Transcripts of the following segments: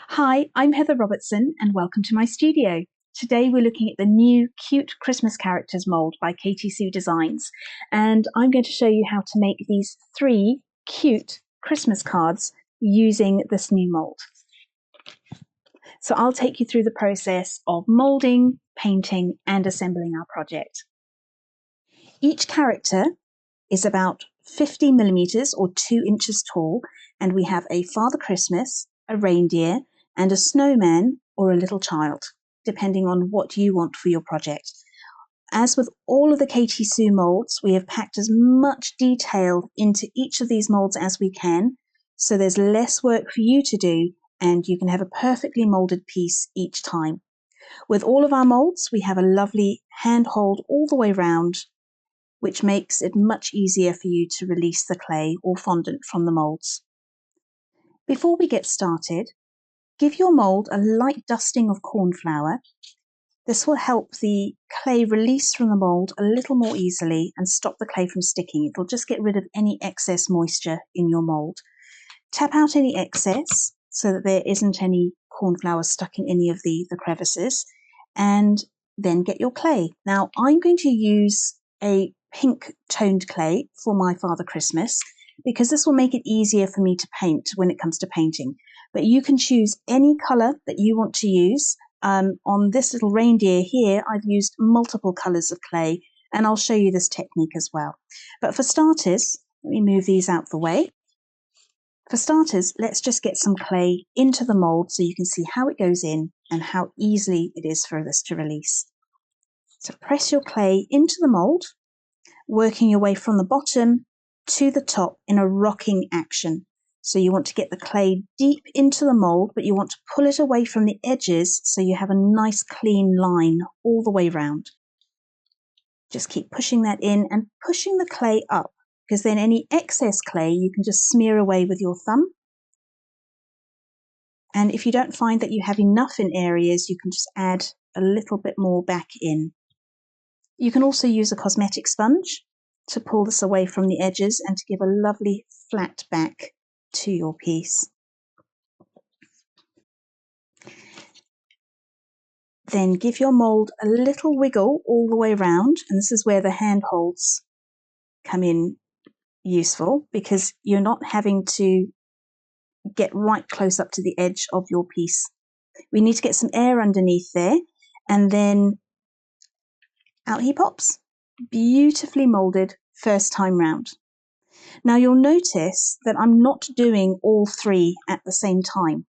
Hi, I'm Heather Robertson and welcome to my studio. Today we're looking at the new Cute Christmas Characters mould by Katy Designs, and I'm going to show you how to make these 3 cute Christmas cards using this new mould. So I'll take you through the process of moulding, painting and assembling our project. Each character is about 50 millimeters or 2 inches tall, and we have a Father Christmas, a reindeer, and a snowman or a little child, depending on what you want for your project. As with all of the Katy molds, we have packed as much detail into each of these molds as we can, so there's less work for you to do, and you can have a perfectly molded piece each time. With all of our molds, we have a lovely hand hold all the way round, which makes it much easier for you to release the clay or fondant from the molds. Before we get started, give your mould a light dusting of corn flour. This will help the clay release from the mould a little more easily and stop the clay from sticking. It'll just get rid of any excess moisture in your mould. Tap out any excess so that there isn't any corn flour stuck in any of the crevices, and then get your clay. Now I'm going to use a pink toned clay for my Father Christmas because this will make it easier for me to paint when it comes to painting. But you can choose any colour that you want to use. On this little reindeer here, I've used multiple colours of clay, and I'll show you this technique as well. But for starters, let me move these out the way. For starters, let's just get some clay into the mould so you can see how it goes in and how easily it is for this to release. So press your clay into the mould, working your way from the bottom to the top in a rocking action. So you want to get the clay deep into the mould, but you want to pull it away from the edges so you have a nice clean line all the way round. Just keep pushing that in and pushing the clay up, because then any excess clay you can just smear away with your thumb. And if you don't find that you have enough in areas, you can just add a little bit more back in. You can also use a cosmetic sponge to pull this away from the edges and to give a lovely flat back to your piece. Then give your mould a little wiggle all the way around, and this is where the hand holds come in useful, because you're not having to get right close up to the edge of your piece. We need to get some air underneath there, and then out he pops, beautifully moulded first time round. Now you'll notice that I'm not doing all 3 at the same time,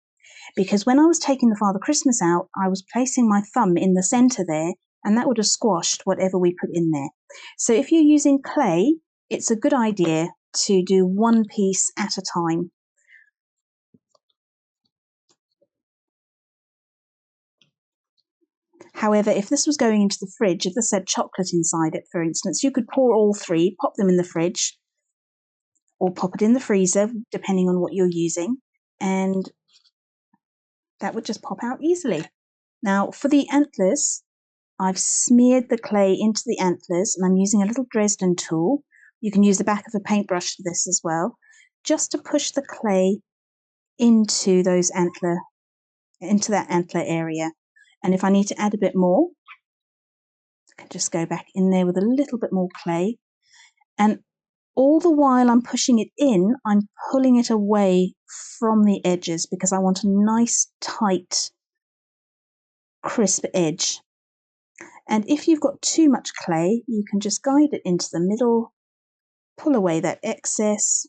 because when I was taking the Father Christmas out, I was placing my thumb in the centre there, and that would have squashed whatever we put in there. So if you're using clay, it's a good idea to do 1 piece at a time. However, if this was going into the fridge, if this had chocolate inside it, for instance, you could pour all 3, pop them in the fridge, or pop it in the freezer, depending on what you're using, and that would just pop out easily. Now, for the antlers, I've smeared the clay into the antlers, and I'm using a little Dresden tool. You can use the back of a paintbrush for this as well, just to push the clay into that antler area. And if I need to add a bit more, I can just go back in there with a little bit more clay. And all the while I'm pushing it in, I'm pulling it away from the edges because I want a nice, tight, crisp edge. And if you've got too much clay, you can just guide it into the middle, pull away that excess.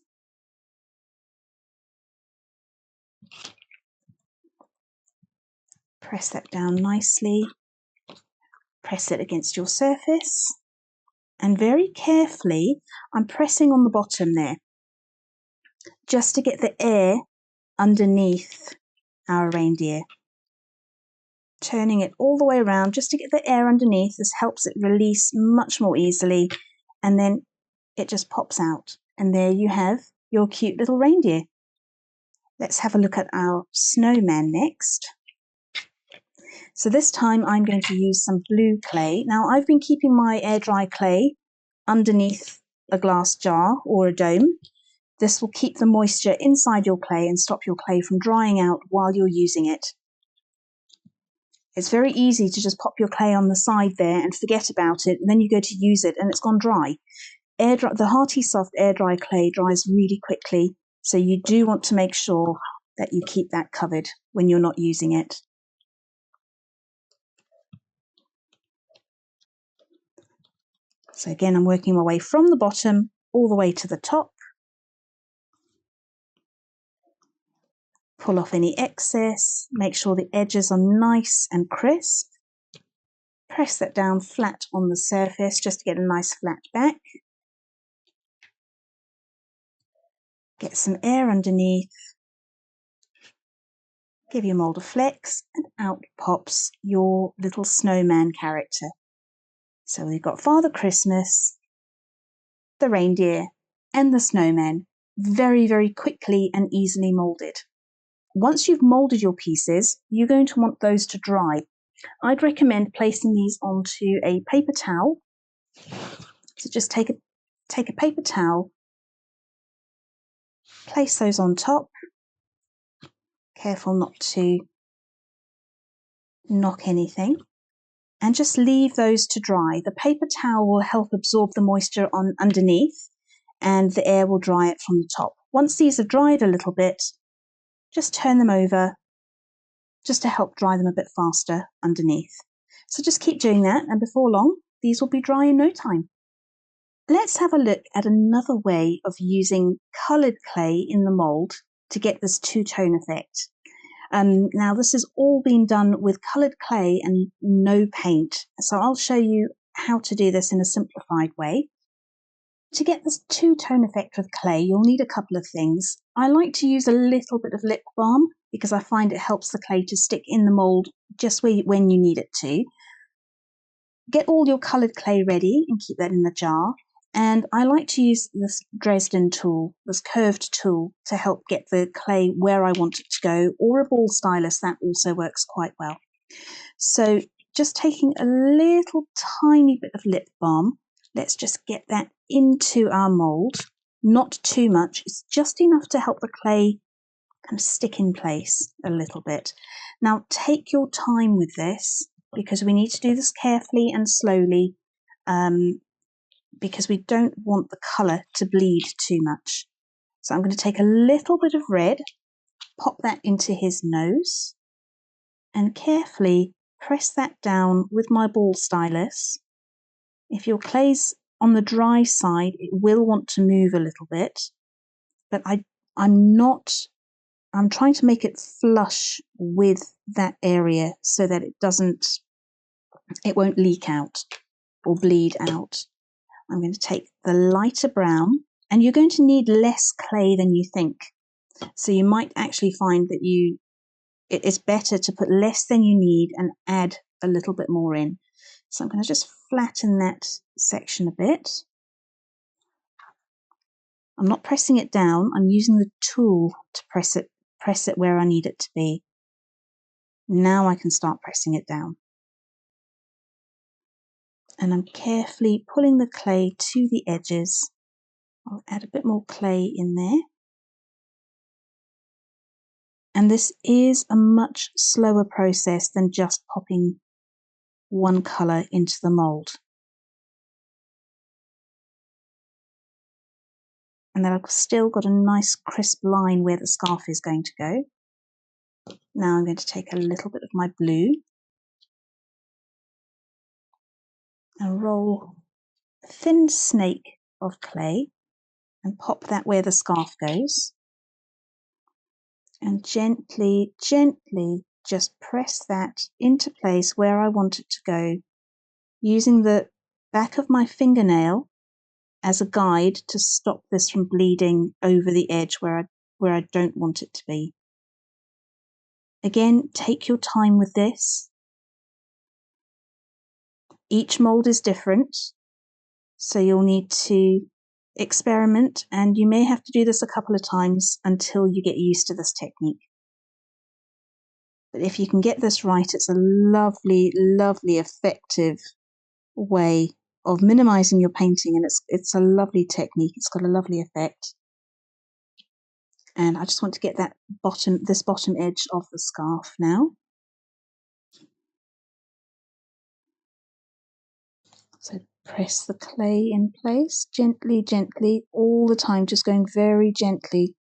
Press that down nicely. Press it against your surface. And very carefully, I'm pressing on the bottom there, just to get the air underneath our reindeer. Turning it all the way around just to get the air underneath. This helps it release much more easily, and then it just pops out. And there you have your cute little reindeer. Let's have a look at our snowman next. So this time I'm going to use some blue clay. Now I've been keeping my air dry clay underneath a glass jar or a dome, This will keep the moisture inside your clay and stop your clay from drying out while you're using it. It's very easy to just pop your clay on the side there and forget about it, and then you go to use it and it's gone dry. The Hearty Soft Air Dry Clay dries really quickly, so you do want to make sure that you keep that covered when you're not using it. So again, I'm working my way from the bottom all the way to the top. Pull off any excess, make sure the edges are nice and crisp. Press that down flat on the surface just to get a nice flat back. Get some air underneath. Give your mould a flex, and out pops your little snowman character. So we've got Father Christmas, the reindeer, and the snowman, very, very quickly and easily moulded. Once you've moulded your pieces, you're going to want those to dry. I'd recommend placing these onto a paper towel. So just take a paper towel, place those on top. Careful not to knock anything. And just leave those to dry. The paper towel will help absorb the moisture on underneath, and the air will dry it from the top. Once these have dried a little bit, just turn them over just to help dry them a bit faster underneath. So just keep doing that, and before long, these will be dry in no time. Let's have a look at another way of using coloured clay in the mould to get this two-tone effect. Now this has all been done with coloured clay and no paint, so I'll show you how to do this in a simplified way. To get this two-tone effect with clay, you'll need a couple of things. I like to use a little bit of lip balm because I find it helps the clay to stick in the mould just when you need it to. Get all your coloured clay ready and keep that in the jar. And I like to use this Dresden tool, this curved tool, to help get the clay where I want it to go, or a ball stylus, that also works quite well. So just taking a little tiny bit of lip balm, let's just get that into our mould. Not too much, it's just enough to help the clay kind of stick in place a little bit. Now take your time with this, because we need to do this carefully and slowly, because we don't want the colour to bleed too much. So I'm going to take a little bit of red, pop that into his nose, and carefully press that down with my ball stylus. If your clay's on the dry side, it will want to move a little bit, but I'm trying to make it flush with that area so that it won't leak out or bleed out. I'm going to take the lighter brown, and you're going to need less clay than you think. So you might actually find that it's better to put less than you need and add a little bit more in. So I'm going to just flatten that section a bit. I'm not pressing it down, I'm using the tool to press it where I need it to be. Now I can start pressing it down. And I'm carefully pulling the clay to the edges. I'll add a bit more clay in there. And this is a much slower process than just popping one colour into the mould. And then I've still got a nice crisp line where the scarf is going to go. Now I'm going to take a little bit of my blue and roll a thin snake of clay and pop that where the scarf goes. And gently, gently just press that into place where I want it to go, using the back of my fingernail as a guide to stop this from bleeding over the edge where I don't want it to be. Again, take your time with this. Each mould is different, so you'll need to experiment, and you may have to do this a couple of times until you get used to this technique. But if you can get this right, it's a lovely, lovely, effective way of minimizing your painting, and it's a lovely technique. It's got a lovely effect. And I just want to get that this bottom edge of the scarf now. So press the clay in place, gently, gently, all the time, just going very gently.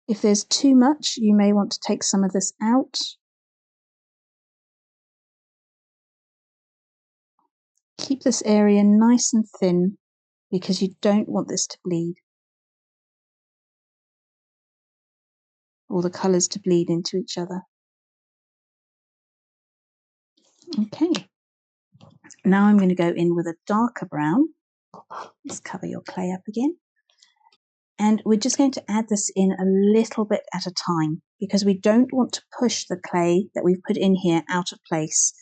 If there's too much, you may want to take some of this out. Keep this area nice and thin because you don't want this to bleed, or the colours to bleed into each other. Okay, now I'm going to go in with a darker brown. Let's cover your clay up again. And we're just going to add this in a little bit at a time because we don't want to push the clay that we've put in here out of place.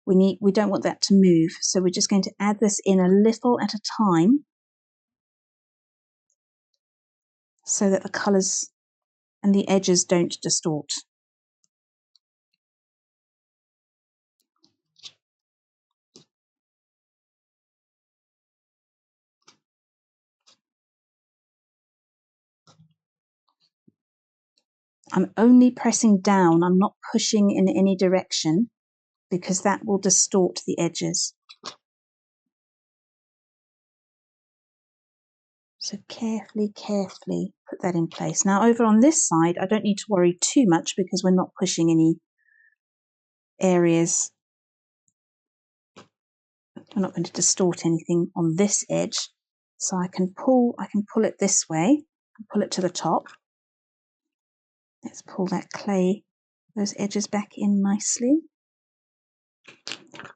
We don't want that to move, so we're just going to add this in a little at a time so that the colours and the edges don't distort. I'm only pressing down, I'm not pushing in any direction because that will distort the edges. So carefully, carefully put that in place. Now over on this side, I don't need to worry too much because we're not pushing any areas. I'm not going to distort anything on this edge. So I can pull it this way, pull it to the top. Let's pull that clay, those edges back in nicely.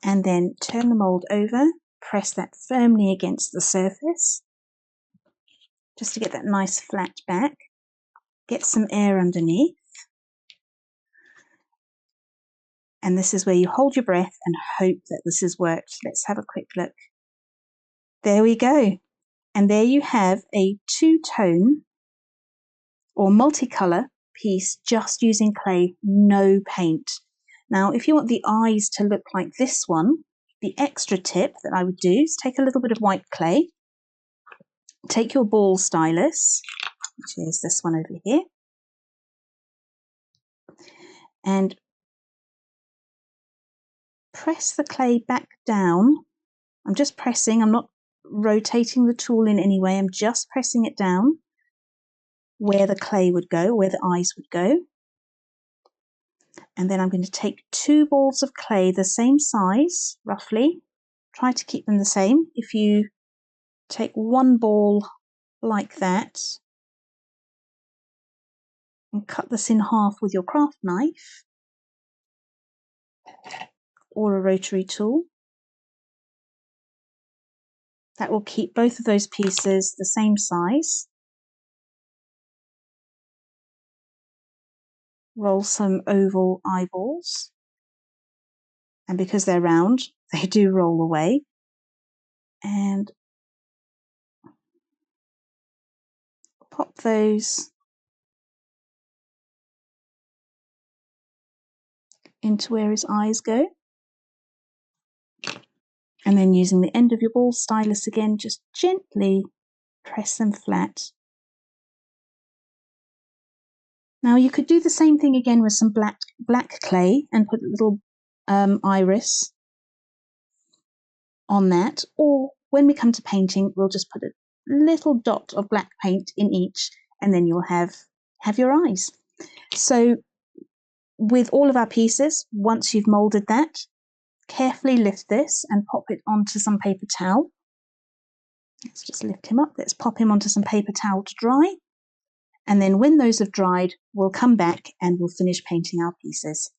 And then turn the mould over, press that firmly against the surface, just to get that nice flat back. Get some air underneath. And this is where you hold your breath and hope that this has worked. Let's have a quick look. There we go. And there you have a two-tone or multicolour piece just using clay, no paint. Now, if you want the eyes to look like this one, the extra tip that I would do is take a little bit of white clay, take your ball stylus, which is this one over here, and press the clay back down. I'm just pressing, I'm not rotating the tool in any way, I'm just pressing it down where the clay would go, where the eyes would go. And then I'm going to take two balls of clay the same size, roughly. Try to keep them the same. If you take one ball like that and cut this in half with your craft knife or a rotary tool, that will keep both of those pieces the same size. Roll some oval eyeballs, and because they're round, they do roll away. And pop those into where his eyes go. And then using the end of your ball stylus again, just gently press them flat. Now you could do the same thing again with some black clay and put a little iris on that, or when we come to painting, we'll just put a little dot of black paint in each, and then you'll have your eyes. So with all of our pieces, once you've moulded that, carefully lift this and pop it onto some paper towel. Let's just lift him up. Let's pop him onto some paper towel to dry. And then when those have dried, we'll come back and we'll finish painting our pieces.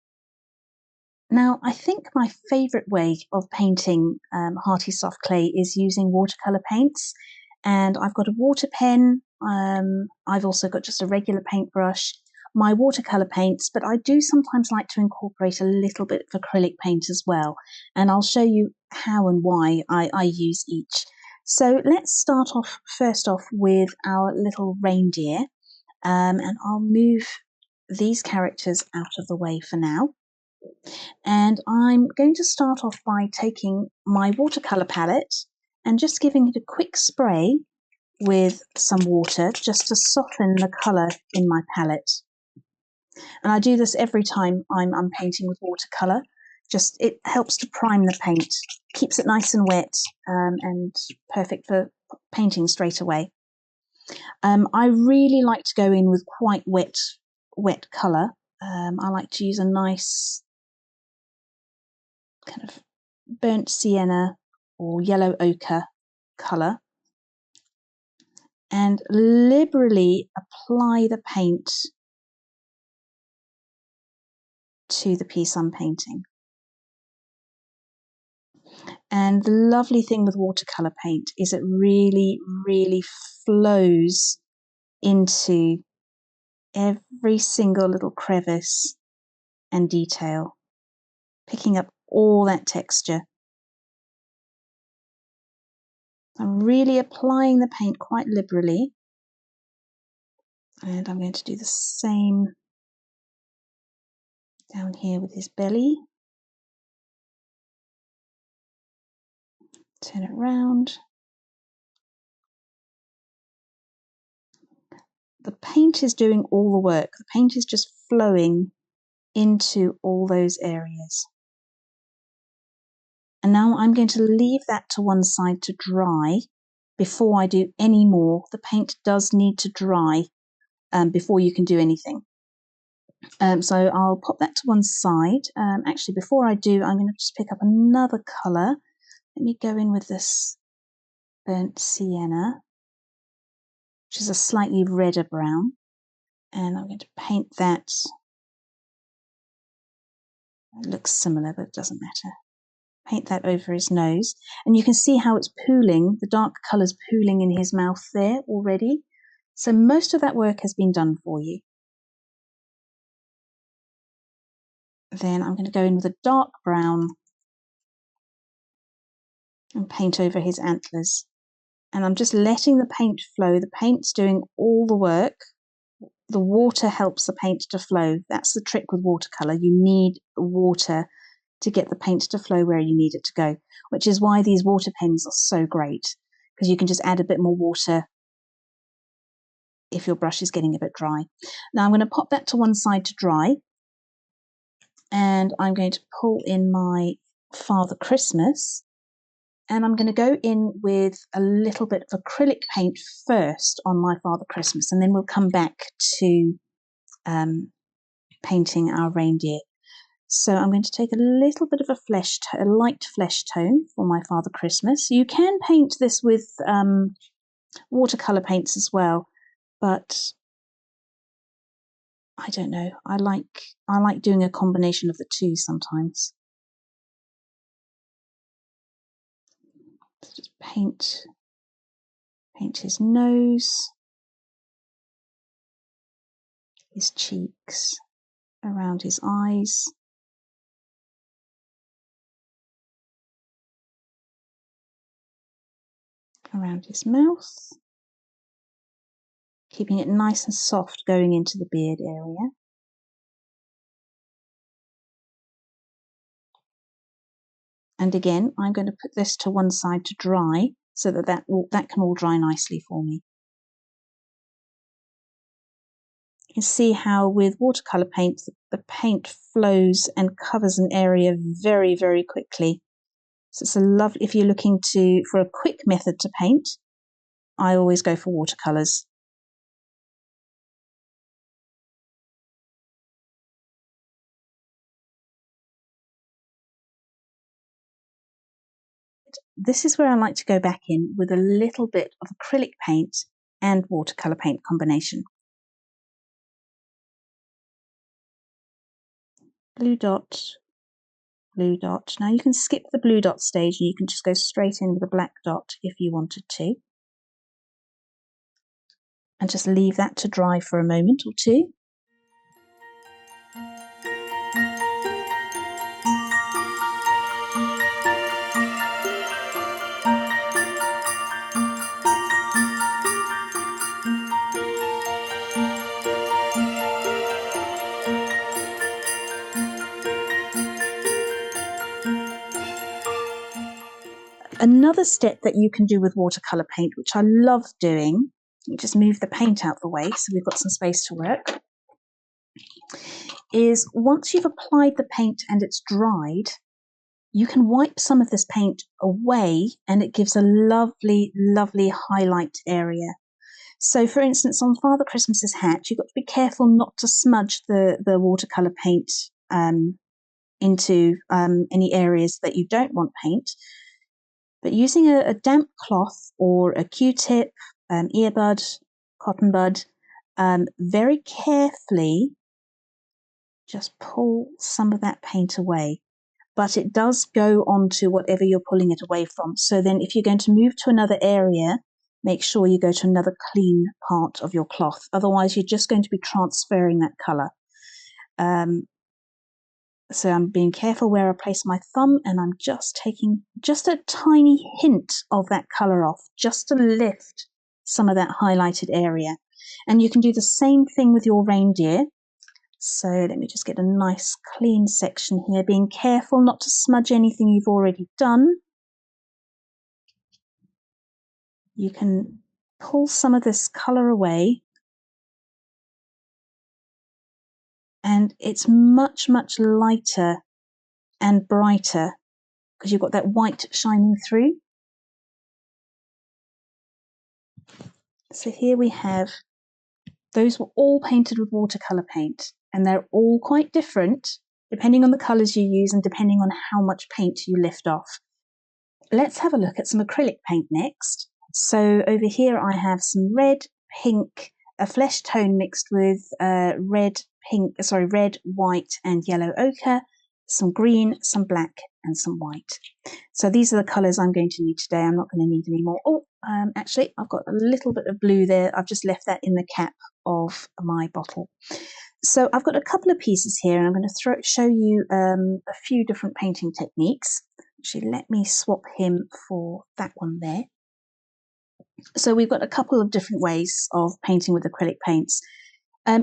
Now, I think my favourite way of painting Hearty soft clay is using watercolour paints. And I've got a water pen. I've also got just a regular paintbrush, my watercolour paints, but I do sometimes like to incorporate a little bit of acrylic paint as well. And I'll show you how and why I use each. So let's start off first off with our little reindeer. And I'll move these characters out of the way for now. And I'm going to start off by taking my watercolour palette and just giving it a quick spray with some water just to soften the colour in my palette. And I do this every time I'm painting with watercolour. Just it helps to prime the paint, keeps it nice and wet, and perfect for painting straight away. I really like to go in with quite wet colour. I like to use a nice kind of burnt sienna or yellow ochre colour, and liberally apply the paint to the piece I'm painting. And the lovely thing with watercolour paint is it really, really flows into every single little crevice and detail, picking up all that texture. I'm really applying the paint quite liberally, and I'm going to do the same down here with his belly. Turn it round. The paint is doing all the work. The paint is just flowing into all those areas. And now I'm going to leave that to one side to dry before I do any more. The paint does need to dry before you can do anything. So I'll pop that to one side. Actually, before I do, I'm going to just pick up another colour. Let me go in with this burnt sienna, which is a slightly redder brown. And I'm going to paint that. It looks similar, but it doesn't matter. Paint that over his nose. And you can see how it's pooling, the dark colour's pooling in his mouth there already. So most of that work has been done for you. Then I'm going to go in with a dark brown and paint over his antlers. And I'm just letting the paint flow. The paint's doing all the work. The water helps the paint to flow. That's the trick with watercolour. You need water to get the paint to flow where you need it to go, which is why these water pens are so great, because you can just add a bit more water if your brush is getting a bit dry. Now I'm going to pop that to one side to dry, and I'm going to pull in my Father Christmas, and I'm going to go in with a little bit of acrylic paint first on my Father Christmas, and then we'll come back to painting our reindeer. So I'm going to take a little bit of a light flesh tone for my Father Christmas. You can paint this with watercolour paints as well, but I don't know. I like doing a combination of the two sometimes. So just paint his nose, his cheeks, around his eyes. Around his mouth, keeping it nice and soft going into the beard area. And again, I'm going to put this to one side to dry so that can all dry nicely for me. You can see how with watercolour paint, the paint flows and covers an area very, very quickly. So it's a lovely, if you're looking for a quick method to paint, I always go for watercolours. This is where I like to go back in with a little bit of acrylic paint and watercolour paint combination. Blue dot, blue dot. Now you can skip the blue dot stage and you can just go straight in with a black dot if you wanted to. And just leave that to dry for a moment or two. Another step that you can do with watercolour paint, which I love doing, let me just move the paint out the way so we've got some space to work, is once you've applied the paint and it's dried, you can wipe some of this paint away and it gives a lovely, lovely highlight area. So for instance, on Father Christmas's hat, you've got to be careful not to smudge the watercolour paint into any areas that you don't want paint. But using a damp cloth or a Q-tip, earbud, cotton bud, very carefully just pull some of that paint away. But it does go onto whatever you're pulling it away from. So then if you're going to move to another area, make sure you go to another clean part of your cloth. Otherwise, you're just going to be transferring that colour. So I'm being careful where I place my thumb, and I'm just taking just a tiny hint of that colour off, just to lift some of that highlighted area. And you can do the same thing with your reindeer. So let me just get a nice clean section here, being careful not to smudge anything you've already done. You can pull some of this colour away, and it's much, much lighter and brighter because you've got that white shining through. So here we have, those were all painted with watercolour paint, and they're all quite different depending on the colours you use and depending on how much paint you lift off. Let's have a look at some acrylic paint next. So over here I have some red, pink, a flesh tone mixed with red, white and yellow ochre, some green, some black and some white. So these are the colours I'm going to need today. I'm not going to need any more. Actually, I've got a little bit of blue there. I've just left that in the cap of my bottle. So I've got a couple of pieces here, and I'm going to show you a few different painting techniques. Actually, let me swap him for that one there. So we've got a couple of different ways of painting with acrylic paints.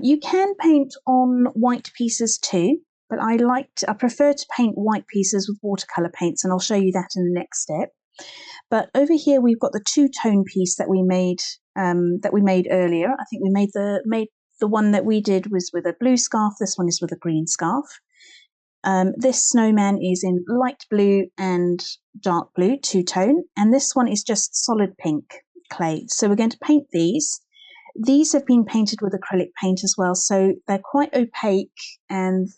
You can paint on white pieces too, but I prefer to paint white pieces with watercolour paints, and I'll show you that in the next step. But over here we've got the two-tone piece that we made earlier. I think we made the one that we did was with a blue scarf. This one is with a green scarf. This snowman is in light blue and dark blue, two-tone, and this one is just solid pink clay. So we're going to paint these. These have been painted with acrylic paint as well, so they're quite opaque and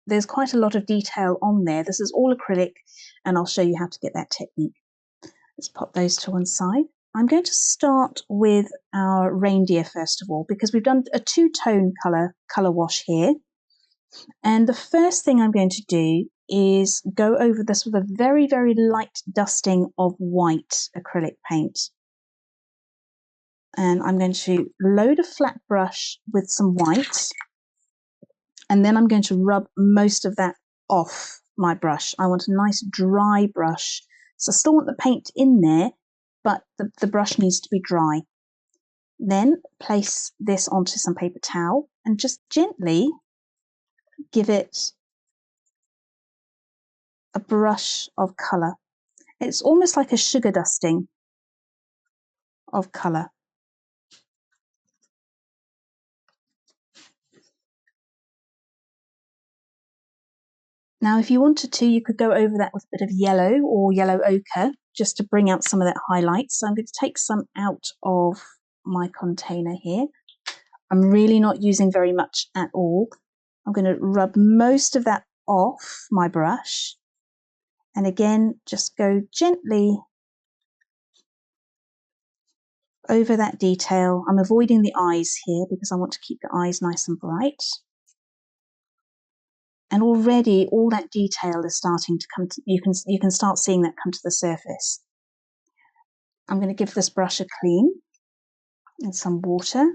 there's quite a lot of detail on there. This is all acrylic, and I'll show you how to get that technique. Let's pop those to one side. I'm going to start with our reindeer first of all, because we've done a two-tone colour wash here. And the first thing I'm going to do is go over this with a very, very light dusting of white acrylic paint. And I'm going to load a flat brush with some white, and then I'm going to rub most of that off my brush. I want a nice dry brush. So I still want the paint in there, but the brush needs to be dry. Then place this onto some paper towel and just gently give it a brush of colour. It's almost like a sugar dusting of colour. Now, if you wanted to, you could go over that with a bit of yellow or yellow ochre just to bring out some of that highlight. So I'm going to take some out of my container here. I'm really not using very much at all. I'm going to rub most of that off my brush. And again, just go gently over that detail. I'm avoiding the eyes here because I want to keep the eyes nice and bright. And already all that detail is starting to come to, you can start seeing that come to the surface. I'm going to give this brush a clean and some water.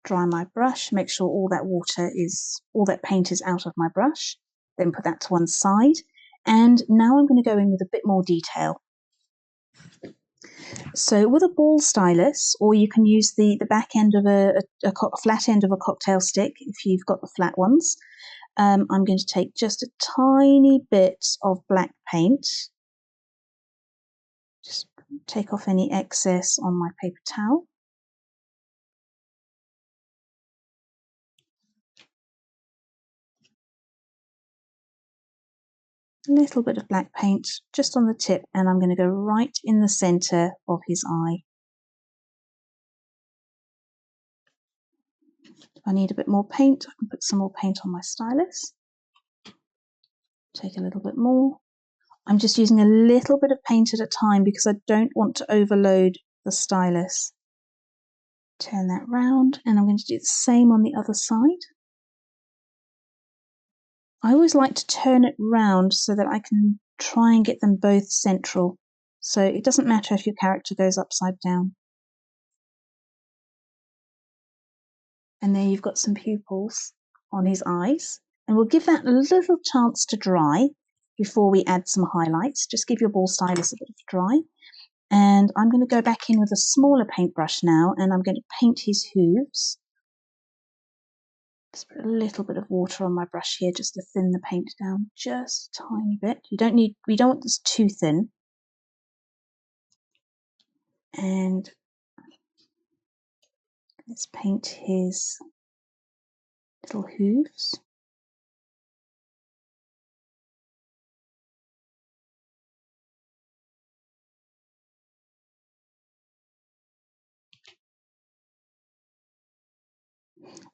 Dry my brush, make sure all that paint is out of my brush. Then put that to one side. And now I'm going to go in with a bit more detail. So with a ball stylus, or you can use the back end of a flat end of a cocktail stick if you've got the flat ones. I'm going to take just a tiny bit of black paint Take off any excess on my paper towel. A little bit of black paint just on the tip, and I'm going to go right in the center of his eye. If I need a bit more paint, I can put some more paint on my stylus. Take a little bit more. I'm just using a little bit of paint at a time because I don't want to overload the stylus. Turn that round, and I'm going to do the same on the other side. I always like to turn it round so that I can try and get them both central. So it doesn't matter if your character goes upside down. And there you've got some pupils on his eyes. And we'll give that a little chance to dry before we add some highlights. Just give your ball stylus a bit of dry. And I'm going to go back in with a smaller paintbrush now, and I'm going to paint his hooves. Just put a little bit of water on my brush here just to thin the paint down just a tiny bit. We don't want this too thin. And let's paint his little hooves.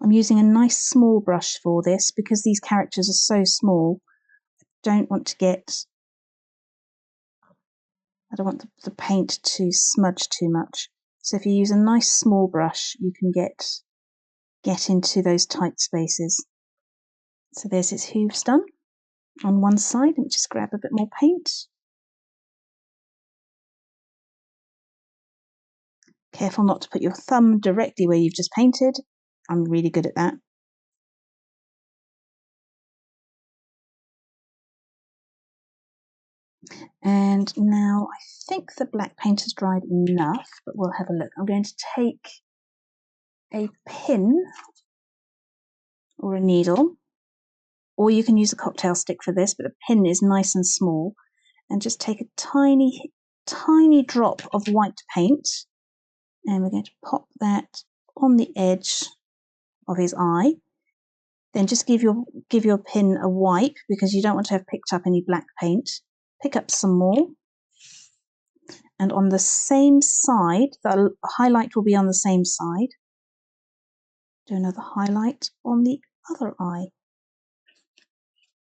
I'm using a nice small brush for this because these characters are so small. I don't want the paint to smudge too much. So if you use a nice small brush, you can get into those tight spaces. So there's his hooves done on one side. Let me just grab a bit more paint. Careful not to put your thumb directly where you've just painted. I'm really good at that. And now I think the black paint has dried enough, but we'll have a look. I'm going to take a pin or a needle, or you can use a cocktail stick for this, but a pin is nice and small, and just take a tiny, tiny drop of white paint, and we're going to pop that on the edge of his eye. Then just give your pin a wipe because you don't want to have picked up any black paint. Pick up some more. And on the same side, the highlight will be on the same side. Do another highlight on the other eye.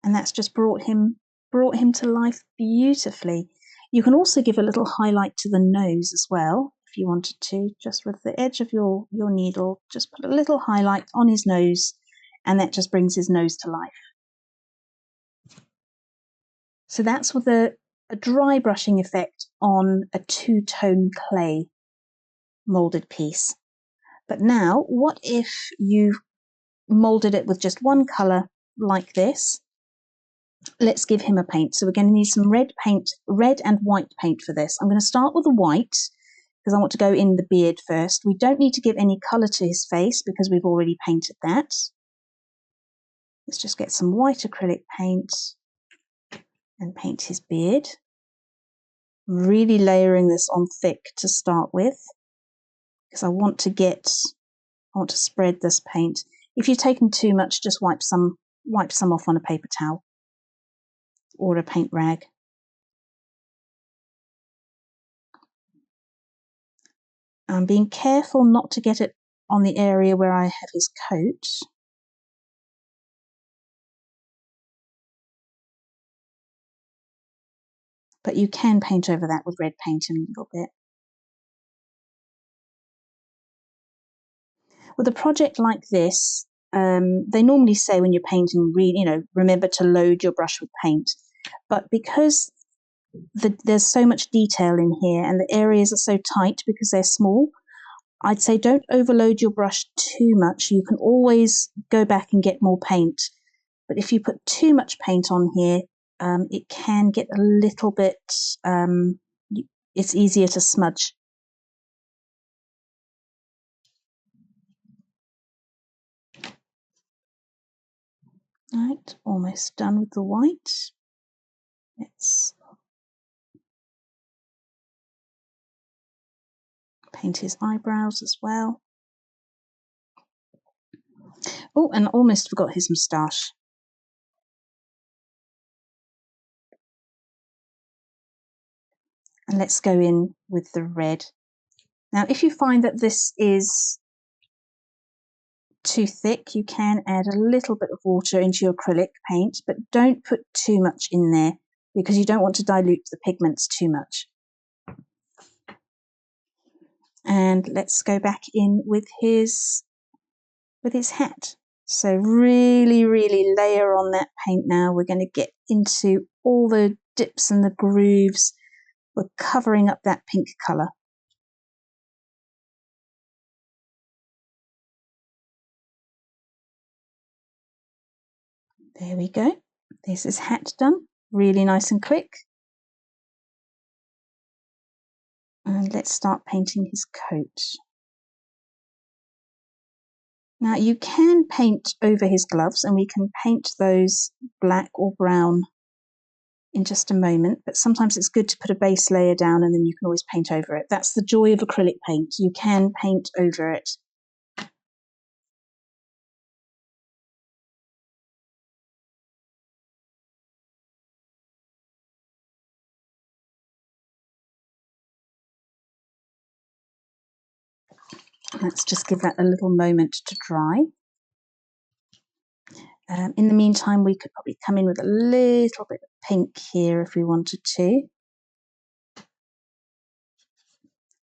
And that's just brought him to life beautifully. You can also give a little highlight to the nose as well, if you wanted to, just with the edge of your needle. Just put a little highlight on his nose, and that just brings his nose to life. So that's with a dry brushing effect on a two-tone clay molded piece. But now, what if you molded it with just one colour like this? Let's give him a paint. So we're going to need some red paint, red and white paint for this. I'm going to start with the white because I want to go in the beard first. We don't need to give any colour to his face because we've already painted that. Let's just get some white acrylic paint and paint his beard. Really layering this on thick to start with because I want to spread this paint. If you've taken too much, just wipe some off on a paper towel or a paint rag. I'm being careful not to get it on the area where I have his coat. But you can paint over that with red paint in a little bit. With a project like this, they normally say when you're painting, remember to load your brush with paint. But because there's so much detail in here and the areas are so tight because they're small, I'd say don't overload your brush too much. You can always go back and get more paint. But if you put too much paint on here, it can get a little bit, it's easier to smudge. Right, almost done with the white. Let's paint his eyebrows as well. Oh, and I almost forgot his moustache. And let's go in with the red. Now, if you find that this is too thick, you can add a little bit of water into your acrylic paint, but don't put too much in there because you don't want to dilute the pigments too much. And let's go back in with his hat. So really, really layer on that paint now. We're going to get into all the dips and the grooves. We're covering up that pink colour. There we go. There's his hat done. Really nice and quick. And let's start painting his coat. Now you can paint over his gloves, and we can paint those black or brown in just a moment, but sometimes it's good to put a base layer down and then you can always paint over it. That's the joy of acrylic paint. You can paint over it. Let's just give that a little moment to dry. In the meantime, we could probably come in with a little bit of pink here if we wanted to.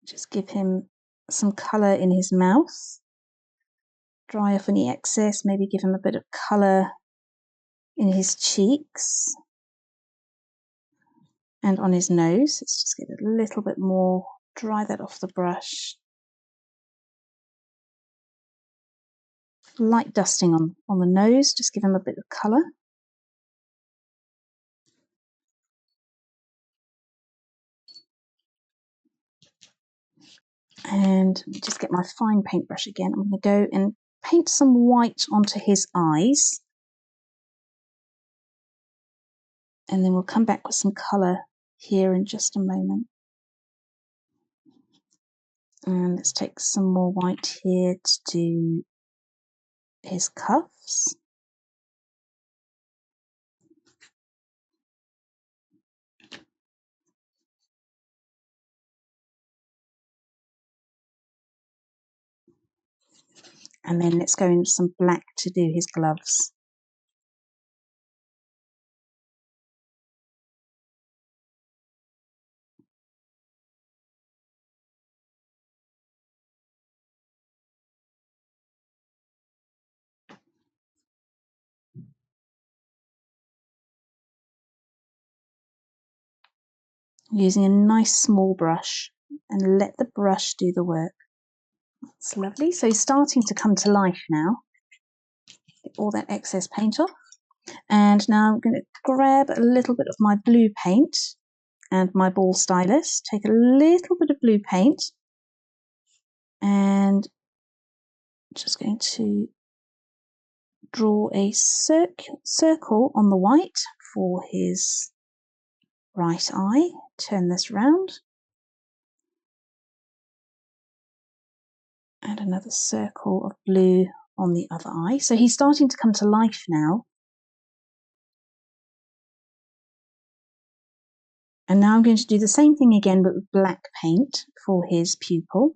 Just give him some colour in his mouth. Dry off any excess, maybe give him a bit of colour in his cheeks. And on his nose, let's just get a little bit more, dry that off the brush. Light dusting on the nose, just give him a bit of colour. And just get my fine paintbrush again. I'm going to go and paint some white onto his eyes. And then we'll come back with some colour here in just a moment. And let's take some more white here to do his cuffs. And then let's go in with some black to do his gloves. Using a nice small brush, and let the brush do the work. That's lovely. So he's starting to come to life now. Get all that excess paint off. And now I'm going to grab a little bit of my blue paint and my ball stylus. Take a little bit of blue paint and just going to draw a circle on the white for his right eye. Turn this round. And another circle of blue on the other eye. So he's starting to come to life now. And now I'm going to do the same thing again, but with black paint for his pupil.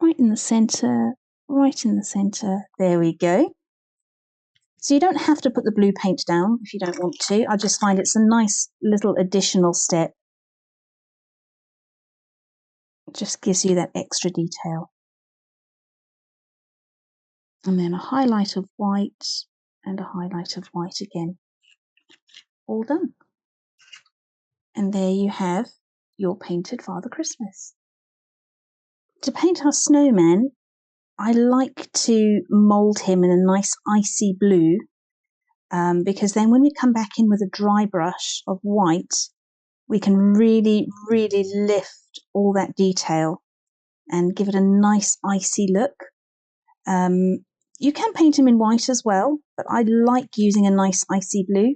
Right in the centre, right in the centre. There we go. So you don't have to put the blue paint down if you don't want to. I just find it's a nice little additional step. It just gives you that extra detail. And then a highlight of white and a highlight of white again. All done. And there you have your painted Father Christmas. To paint our snowman, I like to mould him in a nice icy blue because then when we come back in with a dry brush of white, we can really, really lift all that detail and give it a nice icy look. You can paint him in white as well, but I like using a nice icy blue.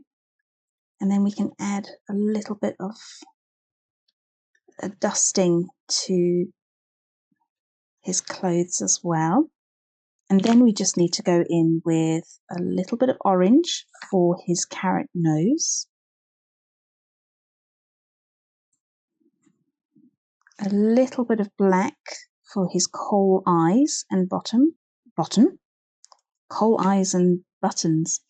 And then we can add a little bit of a dusting to his clothes as well. And then we just need to go in with a little bit of orange for his carrot nose, a little bit of black for his coal eyes and coal eyes and buttons.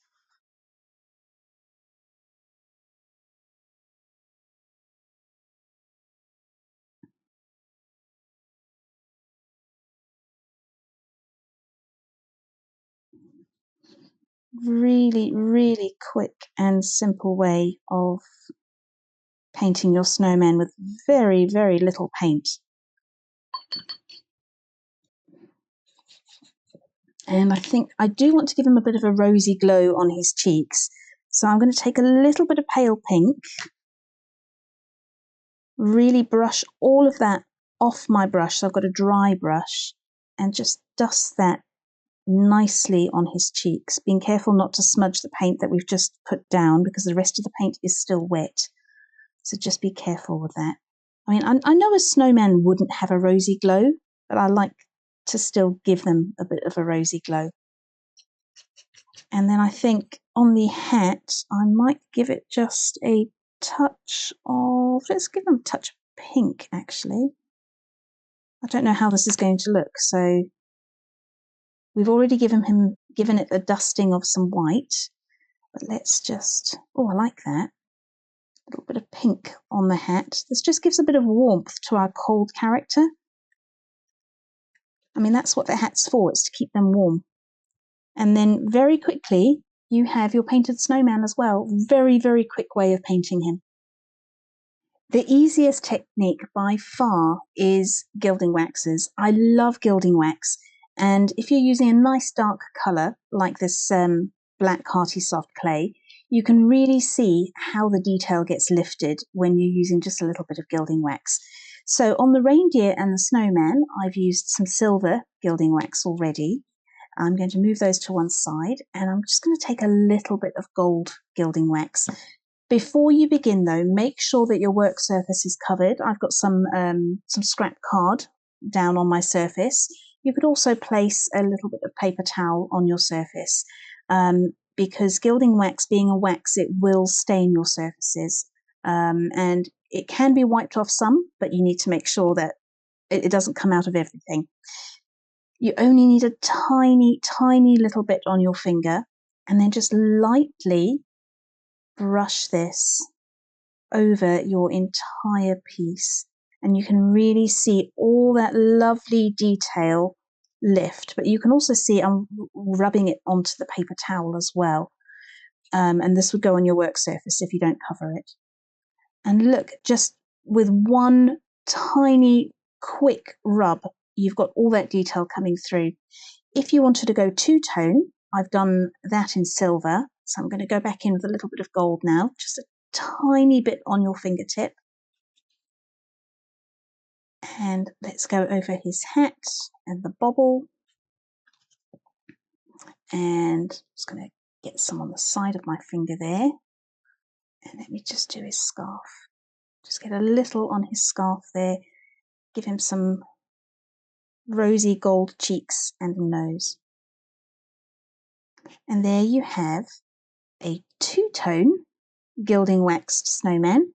Really, really quick and simple way of painting your snowman with very, very little paint. And I think I do want to give him a bit of a rosy glow on his cheeks. So I'm going to take a little bit of pale pink, really brush all of that off my brush. So I've got a dry brush, and just dust that nicely on his cheeks, being careful not to smudge the paint that we've just put down because the rest of the paint is still wet. So just be careful with that. I mean, I know a snowman wouldn't have a rosy glow, but I like to still give them a bit of a rosy glow. And then I think on the hat, I might give it just a touch of, let's give them a touch of pink, actually. I don't know how this is going to look, so we've already given it a dusting of some white, but let's just, oh, I like that. A little bit of pink on the hat. This just gives a bit of warmth to our cold character. I mean, that's what the hat's for, it's to keep them warm. And then very quickly, you have your painted snowman as well. Very, very quick way of painting him. The easiest technique by far is gilding waxes. I love gilding wax. And if you're using a nice dark colour, like this black Hearty soft clay, you can really see how the detail gets lifted when you're using just a little bit of gilding wax. So on the reindeer and the snowman, I've used some silver gilding wax already. I'm going to move those to one side, and I'm just going to take a little bit of gold gilding wax. Before you begin though, make sure that your work surface is covered. I've got some scrap card down on my surface. You could also place a little bit of paper towel on your surface, because gilding wax, being a wax, it will stain your surfaces. And it can be wiped off some, but you need to make sure that it doesn't come out of everything. You only need a tiny, tiny little bit on your finger, and then just lightly brush this over your entire piece. And you can really see all that lovely detail lift, but you can also see I'm rubbing it onto the paper towel as well. And this would go on your work surface if you don't cover it. And look, just with one tiny quick rub, you've got all that detail coming through. If you wanted to go two-tone, I've done that in silver. So I'm going to go back in with a little bit of gold now, just a tiny bit on your fingertip. And let's go over his hat and the bobble. And I'm just going to get some on the side of my finger there. And let me just do his scarf. Just get a little on his scarf there. Give him some rosy gold cheeks and nose. And there you have a two-tone gilding waxed snowman,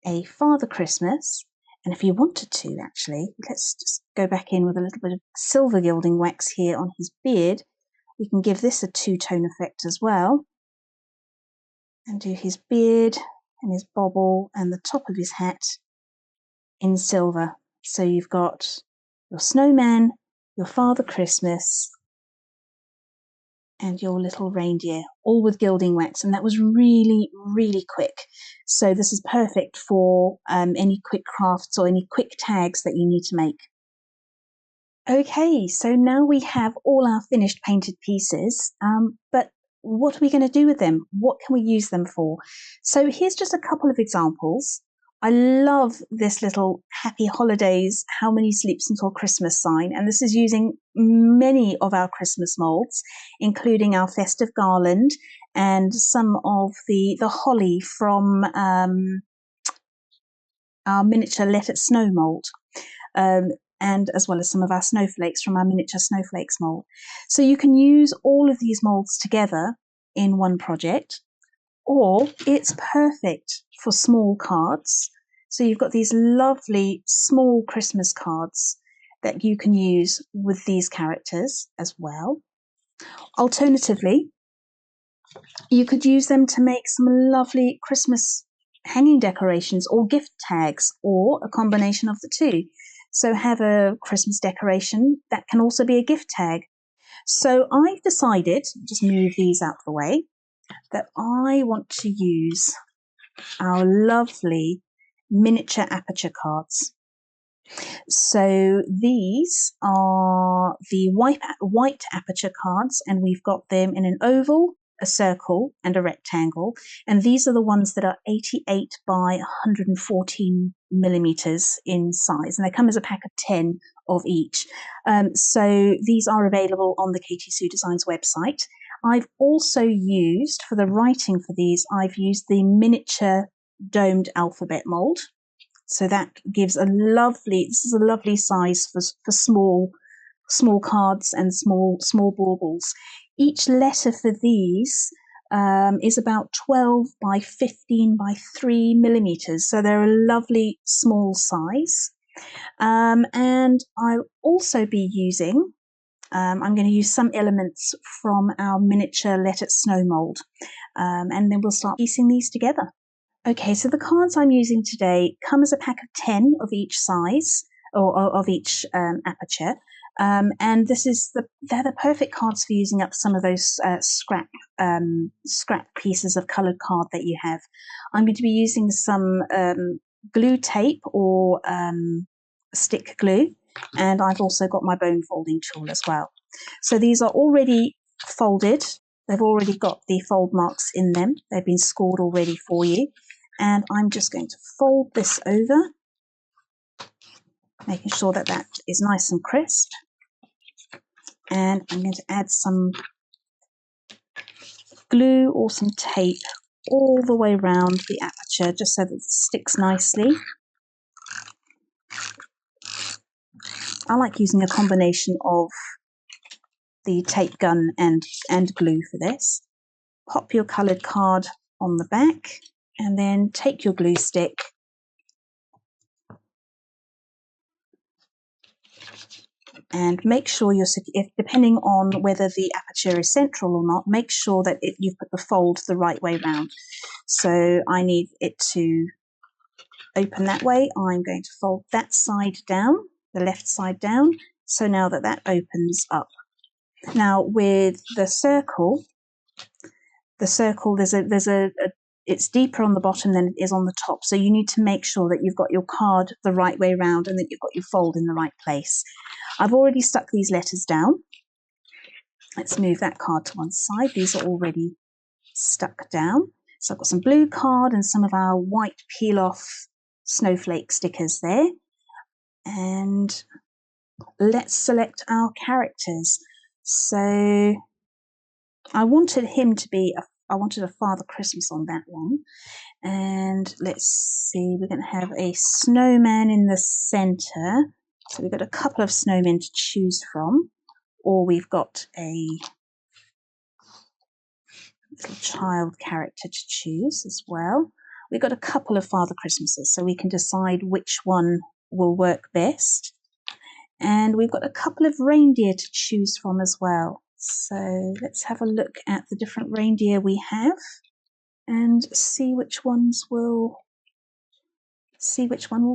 a Father Christmas, and if you wanted to, actually, let's just go back in with a little bit of silver gilding wax here on his beard. We can give this a two-tone effect as well, and do his beard and his bobble and the top of his hat in silver. So you've got your snowman, your Father Christmas, and your little reindeer, all with gilding wax. And that was really, really quick. So this is perfect for any quick crafts or any quick tags that you need to make. Okay, so now we have all our finished painted pieces, but what are we going to do with them? What can we use them for? So here's just a couple of examples I love this little Happy Holidays, How Many Sleeps Until Christmas sign, and this is using many of our Christmas molds, including our festive garland and some of the holly from our miniature Let It Snow mold, and as well as some of our snowflakes from our miniature snowflakes mold. So you can use all of these molds together in one project, or it's perfect for small cards. So you've got these lovely small Christmas cards that you can use with these characters as well. Alternatively, you could use them to make some lovely Christmas hanging decorations or gift tags, or a combination of the two. So have a Christmas decoration that can also be a gift tag. So I've decided, just move these out of the way, that I want to use our lovely miniature aperture cards. So these are the white aperture cards, and we've got them in an oval, a circle, and a rectangle. And these are the ones that are 88 by 114 millimeters in size, and they come as a pack of 10 of each. So these are available on the Katy Sue Designs website. I've also used, for the writing for these, I've used the miniature domed alphabet mold. So that gives this is a lovely size for small cards and small baubles. Each letter for these is about 12 by 15 by 3 millimeters. So they're a lovely small size. And I'll also be using, I'm going to use some elements from our miniature Let It Snow mold. And then we'll start piecing these together. Okay, so the cards I'm using today come as a pack of 10 of each size, or of each aperture. And they're the perfect cards for using up some of those scrap pieces of coloured card that you have. I'm going to be using some glue tape or stick glue, and I've also got my bone folding tool as well. So these are already folded. They've already got the fold marks in them. They've been scored already for you. And I'm just going to fold this over, making sure that that is nice and crisp. And I'm going to add some glue or some tape all the way around the aperture, just so that it sticks nicely. I like using a combination of the tape gun and glue for this. Pop your coloured card on the back, and then take your glue stick and make sure depending on whether the aperture is central or not, make sure that you've put the fold the right way round. So I need it to open that way. I'm going to fold that side down, the left side down. So now that opens up. Now with the circle, it's deeper on the bottom than it is on the top. So you need to make sure that you've got your card the right way round and that you've got your fold in the right place. I've already stuck these letters down. Let's move that card to one side. These are already stuck down. So I've got some blue card and some of our white peel-off snowflake stickers there. And let's select our characters. So I wanted a Father Christmas on that one. And let's see, we're going to have a snowman in the centre. So we've got a couple of snowmen to choose from. Or we've got a little child character to choose as well. We've got a couple of Father Christmases, so we can decide which one will work best. And we've got a couple of reindeer to choose from as well. So let's have a look at the different reindeer we have and see which one will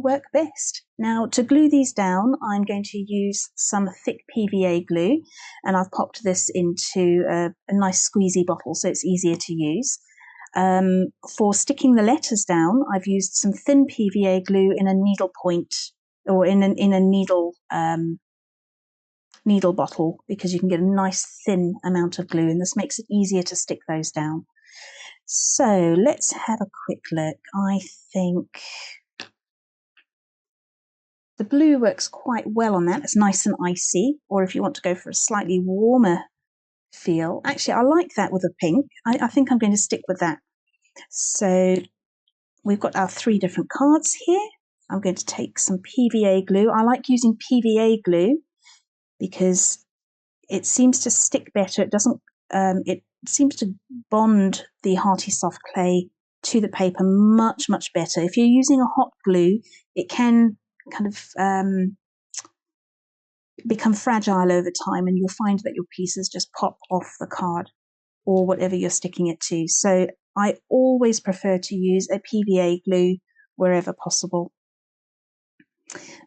work best. Now, to glue these down, I'm going to use some thick PVA glue, and I've popped this into a nice squeezy bottle so it's easier to use. For sticking the letters down, I've used some thin PVA glue in a needle point, or in a needle bottle, because you can get a nice thin amount of glue, and this makes it easier to stick those down. So let's have a quick look. I think The blue works quite well on that. It's nice and icy. Or if you want to go for a slightly warmer feel, actually I like that with a pink. I think I'm going to stick with that. So we've got our 3 different cards here. I'm going to take some PVA glue. I like using PVA glue because it seems to stick better. It doesn't. It seems to bond the Hearty soft clay to the paper much better. If you're using a hot glue, it can kind of become fragile over time, and you'll find that your pieces just pop off the card or whatever you're sticking it to. So I always prefer to use a PVA glue wherever possible.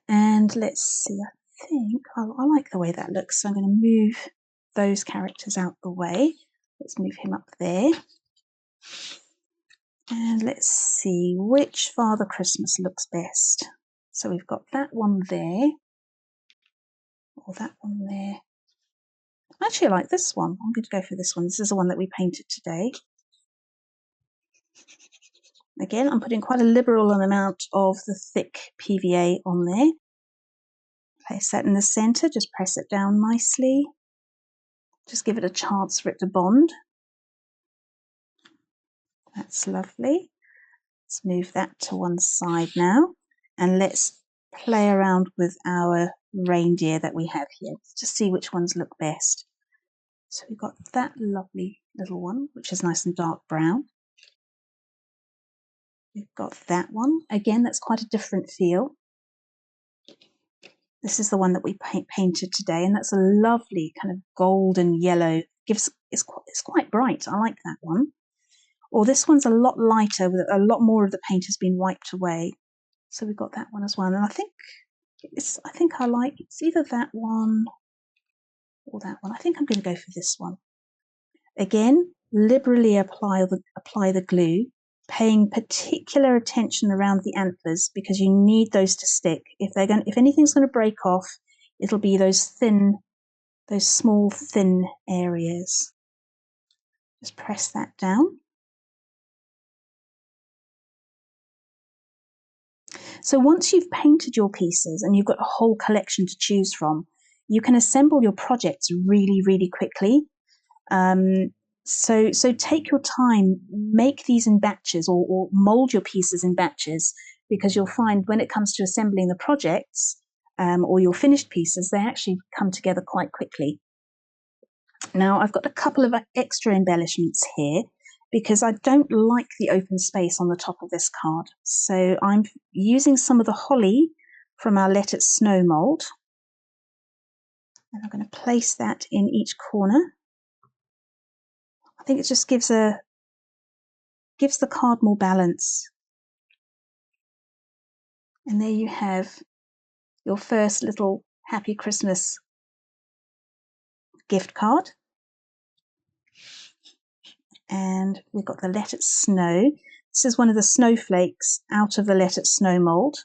And let's see, I think I like the way that looks, so I'm going to move those characters out the way. Let's move him up there. And let's see which Father Christmas looks best. So we've got that one there, or that one there. Actually, I like this one. I'm going to go for this one. This is the one that we painted today. Again, I'm putting quite a liberal amount of the thick PVA on there. Place that in the center, just press it down nicely. Just give it a chance for it to bond. That's lovely. Let's move that to one side now, and let's play around with our reindeer that we have here to see which ones look best. So we've got that lovely little one, which is nice and dark brown. We've got that one. Again, that's quite a different feel. This is the one that we painted today, and that's a lovely kind of golden yellow. It's quite bright. I like that one. Or this one's a lot lighter, with a lot more of the paint has been wiped away. So we've got that one as well. And I think I like it's either that one or that one. I think I'm going to go for this one. Again, liberally apply the glue, paying particular attention around the antlers because you need those to stick. If anything's going to break off, it'll be those small thin areas. Just press that down. So once you've painted your pieces and you've got a whole collection to choose from, you can assemble your projects really quickly. So take your time, make these in batches, or mold your pieces in batches, because you'll find when it comes to assembling the projects or your finished pieces, they actually come together quite quickly. Now I've got a couple of extra embellishments here, because I don't like the open space on the top of this card. So I'm using some of the holly from our Let It Snow mould. And I'm going to place that in each corner. I think it just gives the card more balance. And there you have your first little Happy Christmas gift card. And we've got the Let It Snow. This is one of the snowflakes out of the Let It Snow mould.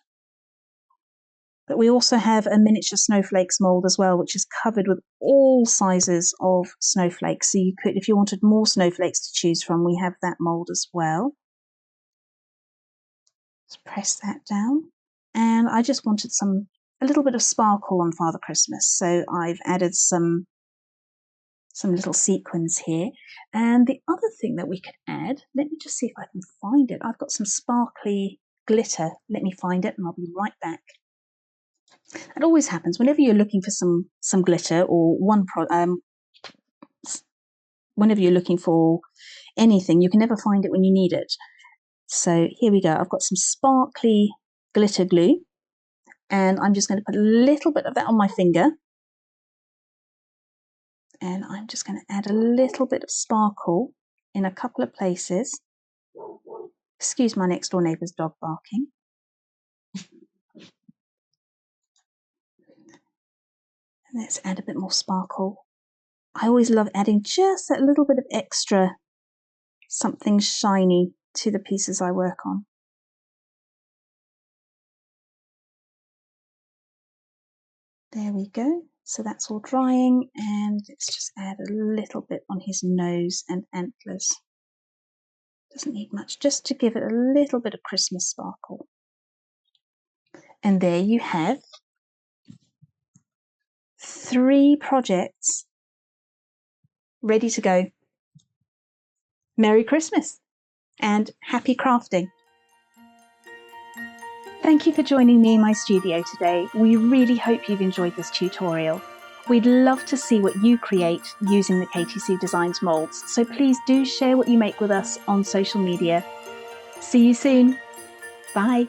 But we also have a miniature snowflakes mould as well, which is covered with all sizes of snowflakes. So you could, if you wanted more snowflakes to choose from, we have that mould as well. Let's press that down. And I just wanted a little bit of sparkle on Father Christmas. So I've added some little sequins here. And the other thing that we could add, let me just see if I can find it. I've got some sparkly glitter. Let me find it and I'll be right back. That always happens whenever you're looking for some glitter, or whenever you're looking for anything, you can never find it when you need it. So here we go. I've got some sparkly glitter glue, and I'm just going to put a little bit of that on my finger. And I'm just going to add a little bit of sparkle in a couple of places. Excuse my next door neighbour's dog barking. And let's add a bit more sparkle. I always love adding just that little bit of extra something shiny to the pieces I work on. There we go. So that's all drying, and let's just add a little bit on his nose and antlers. Doesn't need much, just to give it a little bit of Christmas sparkle. And there you have 3 projects ready to go. Merry Christmas and happy crafting. Thank you for joining me in my studio today. We really hope you've enjoyed this tutorial. We'd love to see what you create using the Katy Sue Designs molds, so please do share what you make with us on social media. See you soon. Bye.